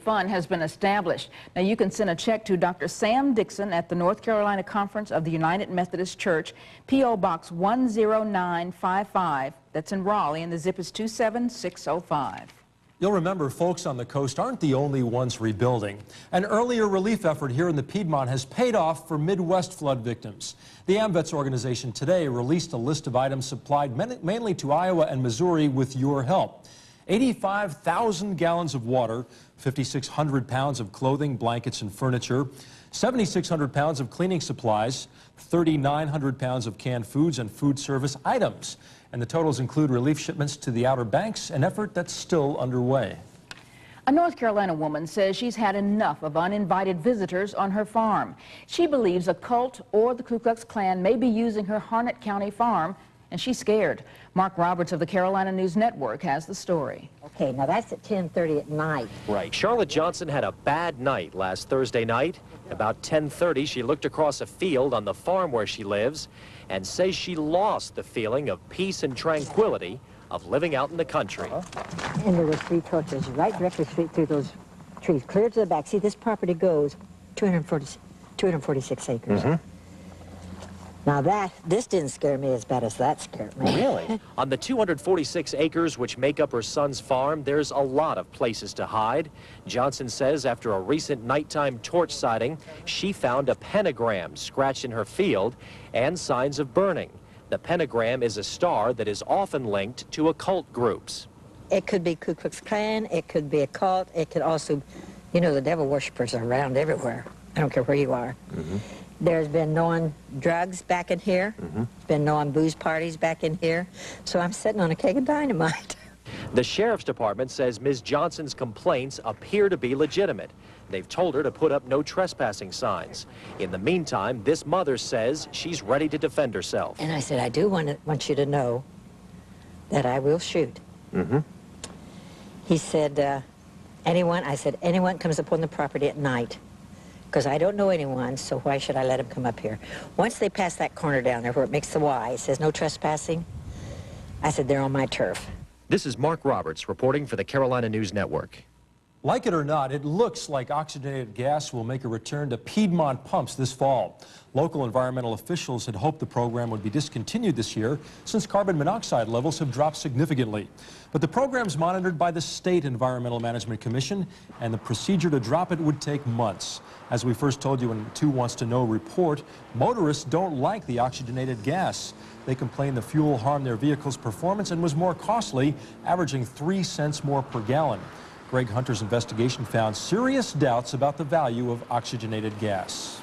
fund has been established. Now you can send a check to Dr. Sam Dixon at the North Carolina Conference of the United Methodist Church, P.O. Box 10955. That's in Raleigh, and the zip is 27605. You'll remember folks on the coast aren't the only ones rebuilding. An earlier relief effort here in the Piedmont has paid off for Midwest flood victims. The AMVETS organization today released a list of items supplied mainly to Iowa and Missouri with your help. 85,000 gallons of water, 5,600 pounds of clothing, blankets, and furniture, 7,600 pounds of cleaning supplies, 3,900 pounds of canned foods and food service items. And the totals include relief shipments to the Outer Banks, an effort that's still underway. A North Carolina woman says she's had enough of uninvited visitors on her farm. She believes a cult or the Ku Klux Klan may be using her Harnett County farm, and she's scared. Mark Roberts of the Carolina News Network has the story. Okay, now that's at 10:30 at night. Right. Charlotte Johnson had a bad night last Thursday night. About 10:30, she looked across a field on the farm where she lives and says she lost the feeling of peace and tranquility of living out in the country. And there were 3 torches right directly straight through those trees, clear to the back. See, this property goes 246 acres. Now this didn't scare me as bad as that scared me. Really? On the 246 acres which make up her son's farm, there's a lot of places to hide. Johnson says after a recent nighttime torch sighting, she found a pentagram scratched in her field and signs of burning. The pentagram is a star that is often linked to occult groups. It could be Ku Klux Klan, it could be a cult, it could also, you know, the devil worshippers are around everywhere. I don't care where you are. There's been known drugs back in here, been known booze parties back in here, so I'm sitting on a keg of dynamite. The Sheriff's Department says Ms. Johnson's complaints appear to be legitimate. They've told her to put up no trespassing signs. In the meantime, this mother says she's ready to defend herself. And I said, I do want you to know that I will shoot. He said, anyone? I said, anyone comes upon the property at night. Because I don't know anyone, so why should I let him come up here? Once they pass that corner down there where it makes the Y, it says no trespassing, I said, they're on my turf. This is Mark Roberts reporting for the Carolina News Network. Like it or not, it looks like oxygenated gas will make a return to Piedmont pumps this fall. Local environmental officials had hoped the program would be discontinued this year since carbon monoxide levels have dropped significantly. But the program's monitored by the State Environmental Management Commission, and the procedure to drop it would take months. As we first told you in the 2 Wants to Know report, motorists don't like the oxygenated gas. They complain the fuel harmed their vehicle's performance and was more costly, averaging 3 cents more per gallon. Greg Hunter's investigation found serious doubts about the value of oxygenated gas.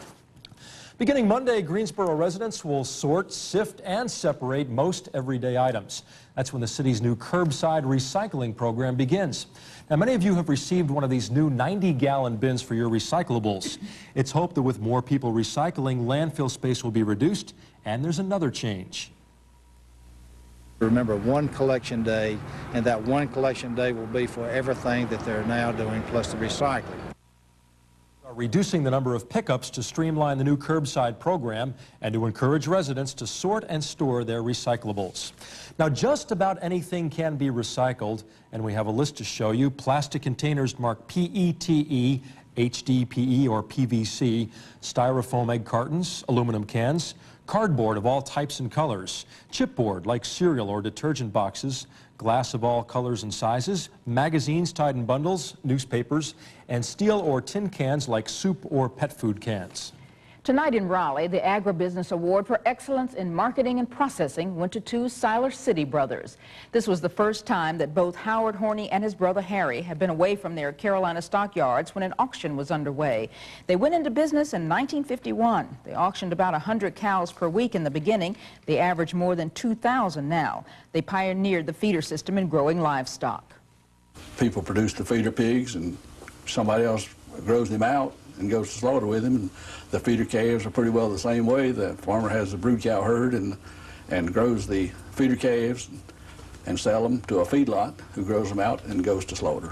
Beginning Monday, Greensboro residents will sort, sift, and separate most everyday items. That's when the city's new curbside recycling program begins. Now, many of you have received one of these new 90-gallon bins for your recyclables. It's hoped that with more people recycling, landfill space will be reduced, and there's another change. Remember, one collection day, and that one collection day will be for everything that they're now doing, plus the recycling. Reducing the number of pickups to streamline the new curbside program and to encourage residents to sort and store their recyclables. Now, just about anything can be recycled, and we have a list to show you. Plastic containers marked PETE, HDPE or PVC, styrofoam egg cartons, aluminum cans, cardboard of all types and colors, chipboard like cereal or detergent boxes, glass of all colors and sizes, magazines tied in bundles, newspapers, and steel or tin cans like soup or pet food cans. Tonight in Raleigh, the Agribusiness Award for Excellence in Marketing and Processing went to 2 Siler City brothers. This was the first time that both Howard Horney and his brother Harry had been away from their Carolina stockyards when an auction was underway. They went into business in 1951. They auctioned about 100 cows per week in the beginning. They average more than 2,000 now. They pioneered the feeder system in growing livestock. People produce the feeder pigs, and somebody else grows them out and goes to slaughter with them. And the feeder calves are pretty well the same way. The farmer has a brood cow herd and grows the feeder calves and sell them to a feedlot who grows them out and goes to slaughter.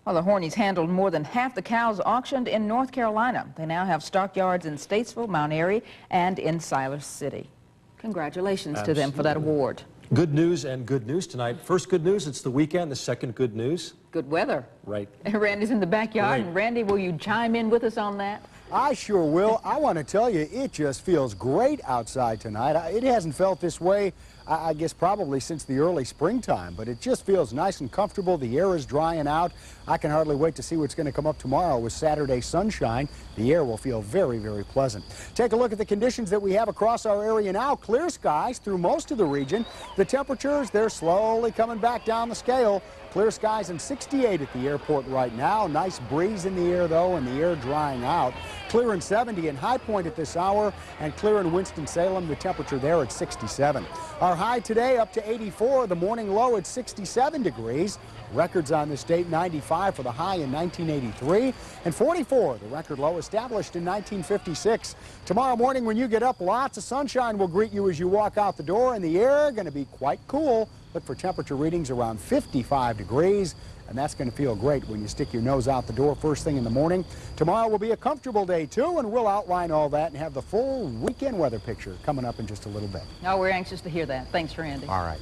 Well, the Horneys handled more than half the cows auctioned in North Carolina. They now have stockyards in Statesville, Mount Airy, and in Siler City. Congratulations to them for that award. Good news and good news tonight. First good news, it's the weekend. The second good news. Good weather. Right. Randy's in the backyard. Right. And Randy, will you chime in with us on that? I sure will. I want to tell you, it just feels great outside tonight. It hasn't felt this way, I guess, probably since the early springtime, but it just feels nice and comfortable. The air is drying out. I can hardly wait to see what's going to come up tomorrow with Saturday sunshine. The air will feel very, very pleasant. Take a look at the conditions that we have across our area now. Clear skies through most of the region. The temperatures, they're slowly coming back down the scale. Clear skies and 68 at the airport right now. Nice breeze in the air, though, and the air drying out. Clear in 70 in High Point at this hour, and clear in Winston-Salem, the temperature there at 67. Our high today up to 84, the morning low at 67 degrees. Records on this date, 95 for the high in 1983, and 44, the record low established in 1956. Tomorrow morning when you get up, lots of sunshine will greet you as you walk out the door, and the air going to be quite cool. Look for temperature readings around 55 degrees, and that's going to feel great when you stick your nose out the door first thing in the morning. Tomorrow will be a comfortable day, too, and we'll outline all that and have the full weekend weather picture coming up in just a little bit. Oh, we're anxious to hear that. Thanks, Randy. All right.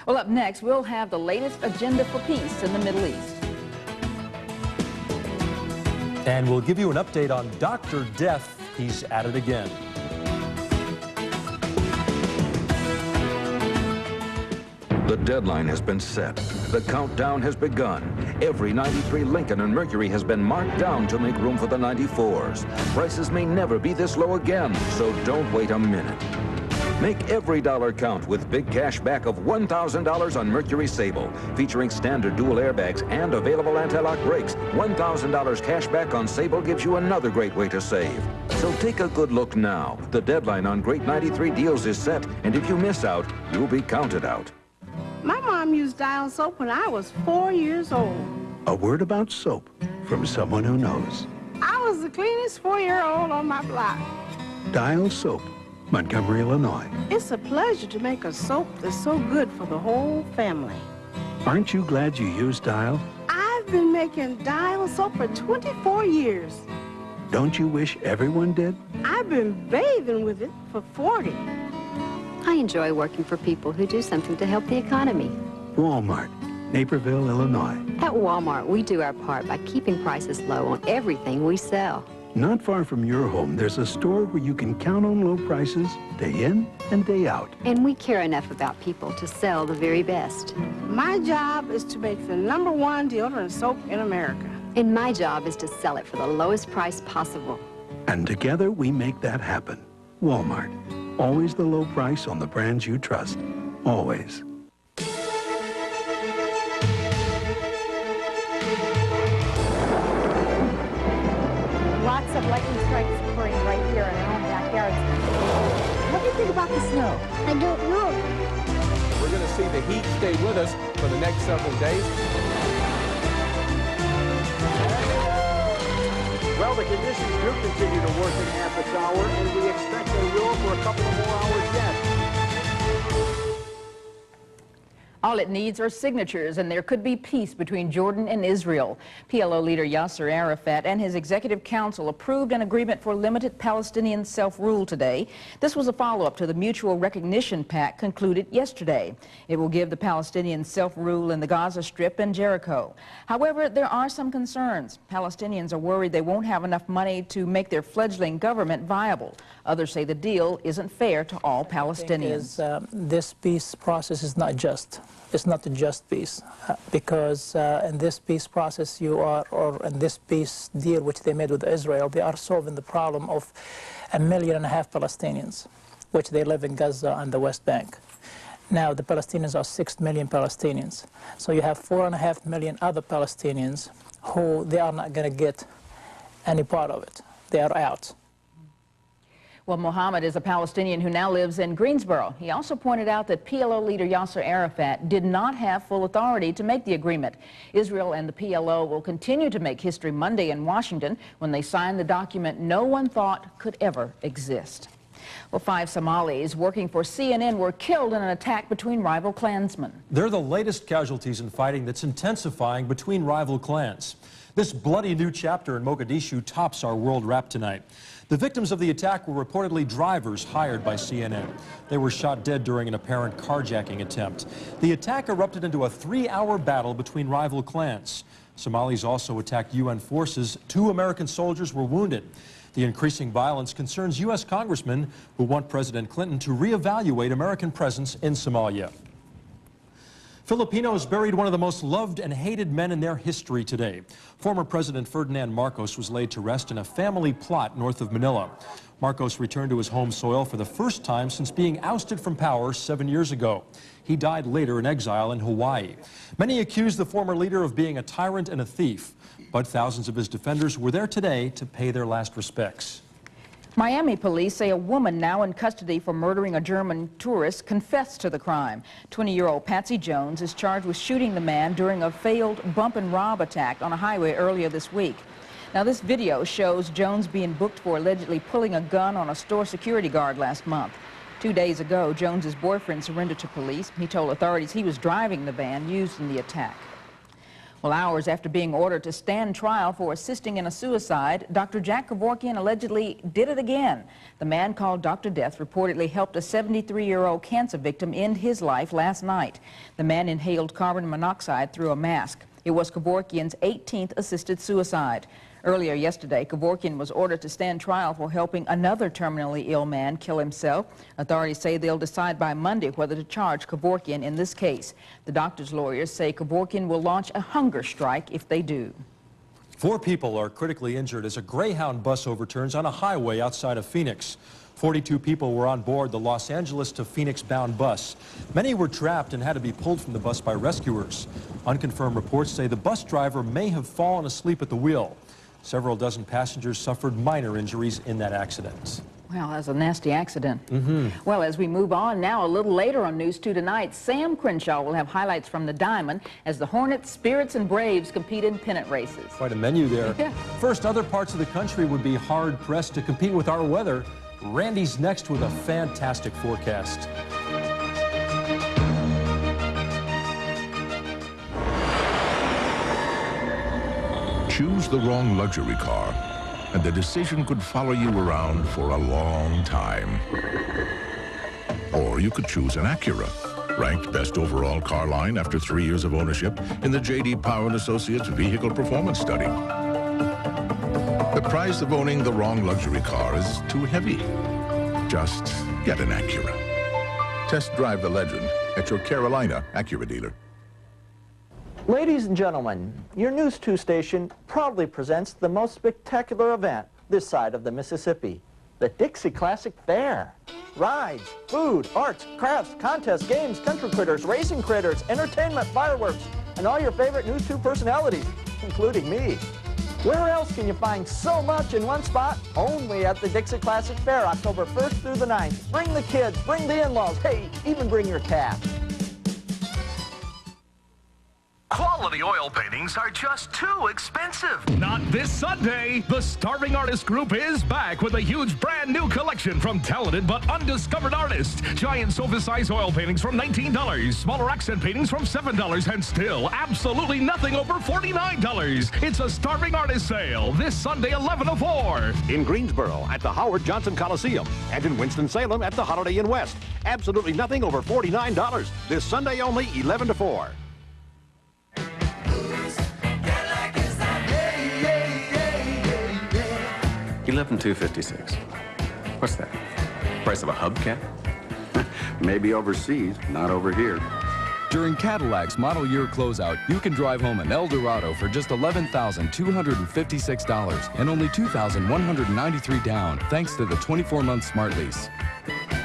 Well, up next, we'll have the latest agenda for peace in the Middle East. And we'll give you an update on Dr. Death. He's at it again. The deadline has been set. The countdown has begun. Every 93 Lincoln and Mercury has been marked down to make room for the 94s. Prices may never be this low again, so don't wait a minute. Make every dollar count with big cash back of $1,000 on Mercury Sable, featuring standard dual airbags and available anti-lock brakes. $1,000 cash back on Sable gives you another great way to save. So take a good look now. The deadline on great 93 deals is set, and if you miss out, you'll be counted out. My mom used Dial soap when I was 4 years old. A word about soap from someone who knows. I was the cleanest 4-year-old on my block. Dial Soap, Montgomery, Illinois. It's a pleasure to make a soap that's so good for the whole family. Aren't you glad you used Dial? I've been making Dial soap for 24 years. Don't you wish everyone did? I've been bathing with it for 40. I enjoy working for people who do something to help the economy. Walmart, Naperville, Illinois. At Walmart, we do our part by keeping prices low on everything we sell. Not far from your home, there's a store where you can count on low prices day in and day out. And we care enough about people to sell the very best. My job is to make the #1 deodorant soap in America. And my job is to sell it for the lowest price possible. And together we make that happen. Walmart. Always the low price on the brands you trust. Always. Lots of lightning strikes occurring right here in our own backyard. What do you think about the snow? I don't know. We're going to see the heat stay with us for the next several days. Well, the conditions do continue to worsen at this hour, and we expect they will for a couple of more hours yet. All it needs are signatures, and there could be peace between Jordan and Israel. PLO leader Yasser Arafat and his executive council approved an agreement for limited Palestinian self-rule today. This was a follow-up to the Mutual Recognition Pact concluded yesterday. It will give the Palestinians self-rule in the Gaza Strip and Jericho. However, there are some concerns. Palestinians are worried they won't have enough money to make their fledgling government viable. Others say the deal isn't fair to all Palestinians. This peace process is not just. It's not a just peace, because in this peace process or in this peace deal which they made with Israel, they are solving the problem of 1.5 million Palestinians, which they live in Gaza and the West Bank. Now the Palestinians are 6 million Palestinians. So you have 4.5 million other Palestinians who they are not going to get any part of it. They are out. Well, Mohammed is a Palestinian who now lives in Greensboro. He also pointed out that PLO leader Yasser Arafat did not have full authority to make the agreement. Israel and the PLO will continue to make history Monday in Washington when they sign the document no one thought could ever exist. Well, 5 Somalis working for CNN were killed in an attack between rival clansmen. They're the latest casualties in fighting that's intensifying between rival clans. This bloody new chapter in Mogadishu tops our world wrap tonight. The victims of the attack were reportedly drivers hired by CNN. They were shot dead during an apparent carjacking attempt. The attack erupted into a 3-hour battle between rival clans. Somalis also attacked UN forces. 2 American soldiers were wounded. The increasing violence concerns U.S. congressmen who want President Clinton to reevaluate American presence in Somalia. Filipinos buried one of the most loved and hated men in their history today. Former President Ferdinand Marcos was laid to rest in a family plot north of Manila. Marcos returned to his home soil for the first time since being ousted from power 7 years ago. He died later in exile in Hawaii. Many accused the former leader of being a tyrant and a thief, but thousands of his defenders were there today to pay their last respects. Miami police say a woman now in custody for murdering a German tourist confessed to the crime. 20-year-old Patsy Jones is charged with shooting the man during a failed bump-and-rob attack on a highway earlier this week. Now, this video shows Jones being booked for allegedly pulling a gun on a store security guard last month. 2 days ago, Jones's boyfriend surrendered to police. He told authorities he was driving the van used in the attack. Well, hours after being ordered to stand trial for assisting in a suicide, Dr. Jack Kevorkian allegedly did it again. The man called Dr. Death reportedly helped a 73-year-old cancer victim end his life last night. The man inhaled carbon monoxide through a mask. It was Kevorkian's 18th assisted suicide. Earlier yesterday, Kevorkian was ordered to stand trial for helping another terminally ill man kill himself. Authorities say they'll decide by Monday whether to charge Kevorkian in this case. The doctor's lawyers say Kevorkian will launch a hunger strike if they do. 4 people are critically injured as a Greyhound bus overturns on a highway outside of Phoenix. 42 people were on board the Los Angeles to Phoenix-bound bus. Many were trapped and had to be pulled from the bus by rescuers. Unconfirmed reports say the bus driver may have fallen asleep at the wheel. Several dozen passengers suffered minor injuries in that accident. Well, that's a nasty accident. Well, as we move on now, a little later on News 2 tonight, Sam Crenshaw will have highlights from the Diamond as the Hornets, Spirits, and Braves compete in pennant races. Quite a menu there. Yeah. First, other parts of the country would be hard-pressed to compete with our weather. Randy's next with a fantastic forecast. Choose the wrong luxury car, and the decision could follow you around for a long time. Or you could choose an Acura, ranked best overall car line after 3 years of ownership in the J.D. Power & Associates Vehicle Performance Study. The price of owning the wrong luxury car is too heavy. Just get an Acura. Test drive the legend at your Carolina Acura dealer. Ladies and gentlemen, your News 2 station proudly presents the most spectacular event this side of the Mississippi, the Dixie Classic Fair. Rides, food, arts, crafts, contests, games, country critters, racing critters, entertainment, fireworks, and all your favorite News 2 personalities, including me. Where else can you find so much in one spot? Only at the Dixie Classic Fair, October 1st through the 9th. Bring the kids, bring the in-laws, hey, even bring your cat. Quality oil paintings are just too expensive. Not this Sunday. The Starving Artist Group is back with a huge brand new collection from talented but undiscovered artists. Giant sofa-size oil paintings from $19, smaller accent paintings from $7, and still absolutely nothing over $49. It's a Starving Artist sale this Sunday, 11 to 4. In Greensboro at the Howard Johnson Coliseum and in Winston-Salem at the Holiday Inn West. Absolutely nothing over $49. This Sunday only, 11 to 4. 11,256. What's that? Price of a hubcap? Maybe overseas, not over here. During Cadillac's model year closeout, you can drive home an Eldorado for just $11,256 and only $2,193 down, thanks to the 24-month smart lease.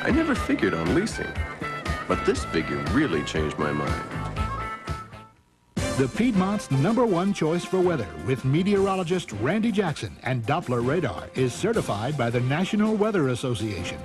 I never figured on leasing, but this figure really changed my mind. The Piedmont's #1 choice for weather with meteorologist Randy Jackson and Doppler radar is certified by the National Weather Association.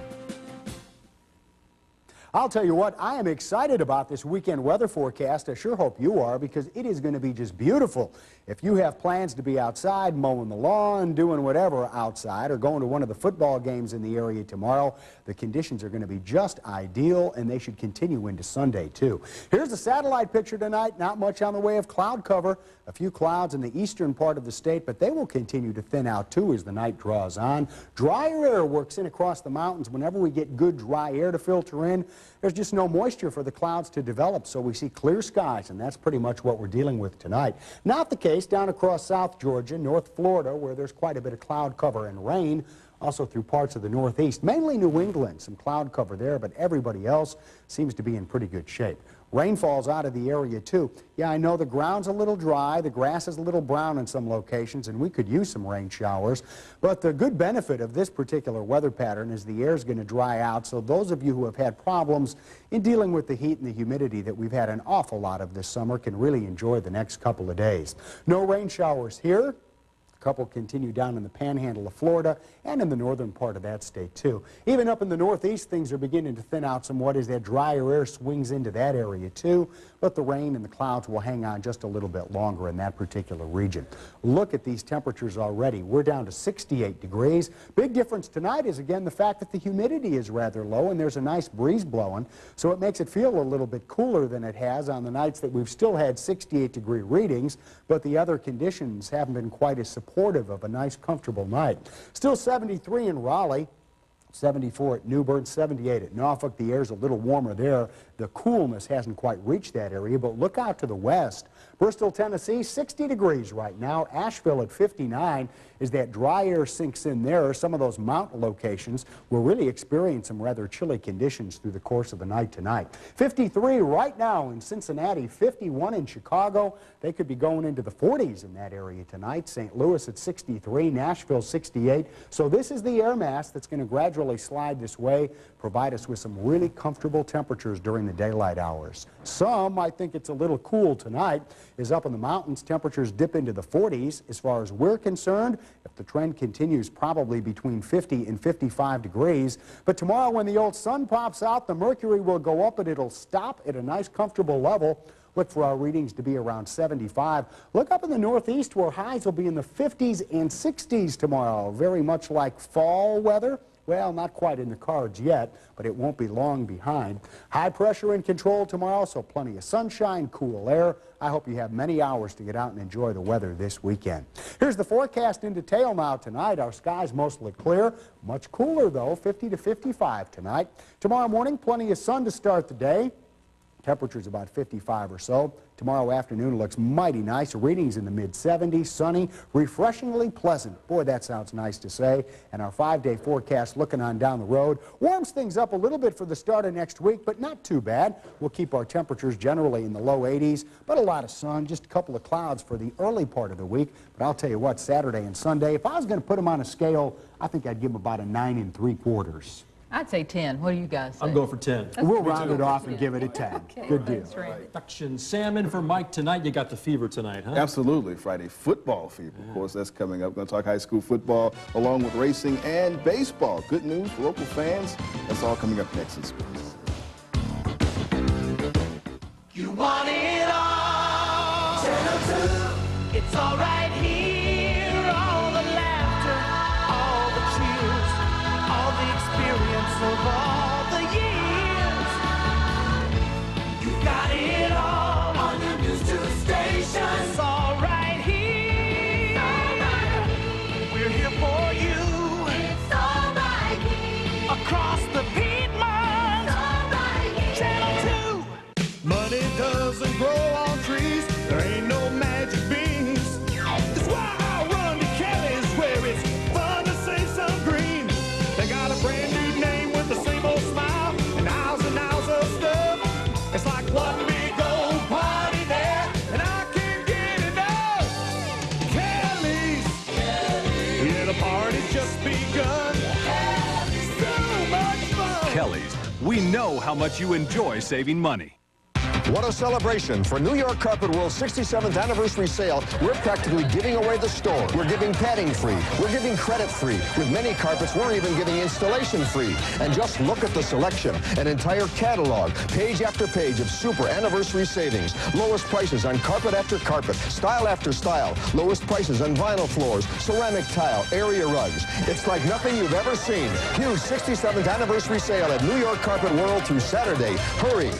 I'll tell you what, I am excited about this weekend weather forecast. I sure hope you are, because it is going to be just beautiful. If you have plans to be outside, mowing the lawn, doing whatever outside, or going to one of the football games in the area tomorrow, the conditions are going to be just ideal, and they should continue into Sunday, too. Here's the satellite picture tonight. Not much on the way of cloud cover. A few clouds in the eastern part of the state, but they will continue to thin out, too, as the night draws on. Drier air works in across the mountains. Whenever we get good dry air to filter in, there's just no moisture for the clouds to develop, so we see clear skies, and that's pretty much what we're dealing with tonight. Not the case down across South Georgia, North Florida, where there's quite a bit of cloud cover and rain. Also through parts of the Northeast, mainly New England, some cloud cover there, but everybody else seems to be in pretty good shape. Rainfall's out of the area, too. Yeah, I know the ground's a little dry, the grass is a little brown in some locations, and we could use some rain showers. But the good benefit of this particular weather pattern is the air's going to dry out, so those of you who have had problems in dealing with the heat and the humidity that we've had an awful lot of this summer can really enjoy the next couple of days. No rain showers here. A couple continue down in the panhandle of Florida and in the northern part of that state, too. Even up in the Northeast, things are beginning to thin out somewhat as that drier air swings into that area, too. But the rain and the clouds will hang on just a little bit longer in that particular region. Look at these temperatures already. We're down to 68 degrees. Big difference tonight is, again, the fact that the humidity is rather low and there's a nice breeze blowing, so it makes it feel a little bit cooler than it has on the nights that we've still had 68-degree readings, but the other conditions haven't been quite as supportive of a nice, comfortable night. Still 73 in Raleigh, 74 at New Bern, 78 at Norfolk. The air's a little warmer there. The coolness hasn't quite reached that area, but look out to the west. Bristol, Tennessee, 60 degrees right now. Asheville at 59. As that dry air sinks in there, some of those mountain locations will really experience some rather chilly conditions through the course of the night tonight. 53 right now in Cincinnati, 51 in Chicago. They could be going into the 40s in that area tonight. St. Louis at 63, Nashville 68. So this is the air mass that's going to gradually slide this way, provide us with some really comfortable temperatures during the daylight hours. Some might think it's a little cool tonight. Is up in the mountains, temperatures dip into the 40s. As far as we're concerned, if the trend continues, probably between 50 and 55 degrees. But tomorrow when the old sun pops out, the mercury will go up and it'll stop at a nice comfortable level. Look for our readings to be around 75. Look up in the Northeast where highs will be in the 50s and 60s tomorrow. Very much like fall weather. Well, not quite in the cards yet, but it won't be long behind. High pressure in control tomorrow, so plenty of sunshine, cool air. I hope you have many hours to get out and enjoy the weather this weekend. Here's the forecast in detail now tonight. Our skies mostly clear. Much cooler, though, 50 to 55 tonight. Tomorrow morning, plenty of sun to start the day. Temperature's about 55 or so. Tomorrow afternoon looks mighty nice. Readings in the mid-70s, sunny, refreshingly pleasant. Boy, that sounds nice to say. And our 5-day forecast looking on down the road warms things up a little bit for the start of next week, but not too bad. We'll keep our temperatures generally in the low 80s, but a lot of sun, just a couple of clouds for the early part of the week. But I'll tell you what, Saturday and Sunday, if I was going to put them on a scale, I think I'd give them about a 9 3/4. I'd say 10. What do you guys say? I'm going for 10. We'll round it off and give it a 10. Okay. Good deal. Production salmon for Mike tonight. You got the fever tonight, huh? Absolutely. Friday football fever. Of course, that's coming up. Going to talk high school football along with racing and baseball. Good news for local fans. That's all coming up next in sports. You want it all. Channel 2. It's all right here. All the laughter, all the cheers, all the experience of all the years. You got it all on your News 2 station. It's all right here. We're here for you. It's all right here. Across the Piedmont. It's all right here. Channel 2. Money doesn't grow on trees. There ain't no magic beans. That's why I run to Kelly's where it's fun to say some green. They got a brand new name with the same old smile and aisles of stuff. It's like one big old party there, and I can't get enough. Kelly's, yeah, the party's just begun. So much fun. Kelly's, we know how much you enjoy saving money. What a celebration. For New York Carpet World's 67th anniversary sale, we're practically giving away the store. We're giving padding free. We're giving credit free. With many carpets, we're even giving installation free. And just look at the selection. An entire catalog, page after page of super anniversary savings. Lowest prices on carpet after carpet, style after style. Lowest prices on vinyl floors, ceramic tile, area rugs. It's like nothing you've ever seen. Huge 67th anniversary sale at New York Carpet World through Saturday. Hurry.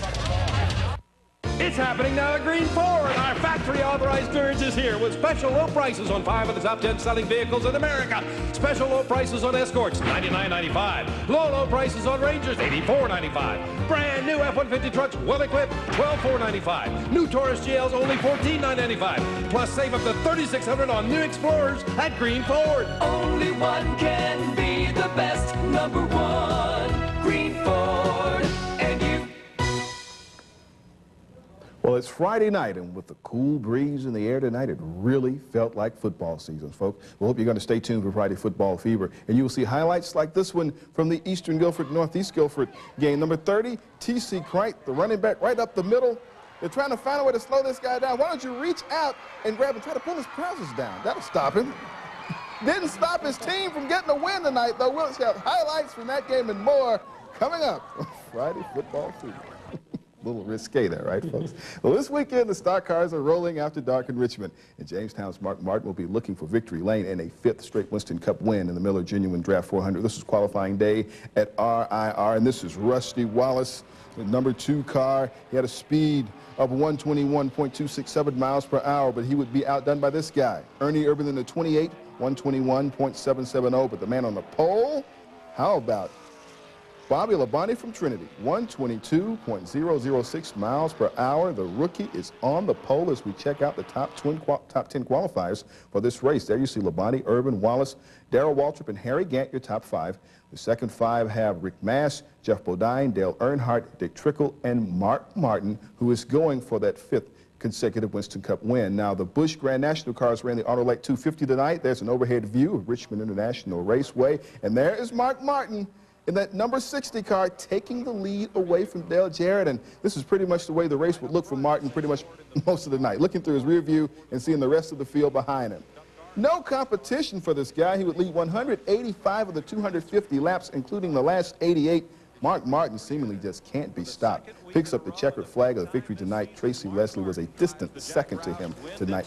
It's happening now at Green Ford. Our factory-authorized clearance is here with special low prices on 5 of the top 10 selling vehicles in America. Special low prices on Escorts, $99.95. Low prices on Rangers, $84.95. Brand new F-150 trucks, well-equipped, $12,495. New Taurus GLs, only $14,995. Plus, save up to $3,600 on new Explorers at Green Ford. Only one can be the best, number one, Green Ford. And you. Well, it's Friday night, and with the cool breeze in the air tonight, it really felt like football season, folks. We hope you're going to stay tuned for Friday Football Fever, and you will see highlights like this one from the Eastern Guilford, Northeast Guilford game. Number 30, T.C. Crite, the running back right up the middle. They're trying to find a way to slow this guy down. Why don't you reach out and grab him, try to pull his trousers down. That'll stop him. Didn't stop his team from getting a win tonight, though. We'll have highlights from that game and more coming up on Friday Football Fever. A little risque there, right, folks? Well, this weekend, the stock cars are rolling after dark in Richmond. And Jamestown's Mark Martin will be looking for victory lane in a 5th straight Winston Cup win in the Miller Genuine Draft 400. This is qualifying day at RIR, and this is Rusty Wallace, the number 2 car. He had a speed of 121.267 miles per hour, but he would be outdone by this guy, Ernie Urban in the 28, 121.770. But the man on the pole, how about Bobby Labonte from Trinity, 122.006 miles per hour. The rookie is on the pole as we check out the top 10 qualifiers for this race. There you see Labonte, Urban, Wallace, Darrell Waltrip, and Harry Gant, your top 5. The second 5 have Rick Mass, Jeff Bodine, Dale Earnhardt, Dick Trickle, and Mark Martin, who is going for that 5th consecutive Winston Cup win. Now, the Busch Grand National cars ran the Auto Lake 250 tonight. There's an overhead view of Richmond International Raceway, and there is Mark Martin in that number 60 car, taking the lead away from Dale Jarrett. And this is pretty much the way the race would look for Martin pretty much most of the night, looking through his rear view and seeing the rest of the field behind him. No competition for this guy. He would lead 185 of the 250 laps, including the last 88. Mark Martin seemingly just can't be stopped. Picks up the checkered flag of the victory tonight. Tracy Leslie was a distant second to him tonight.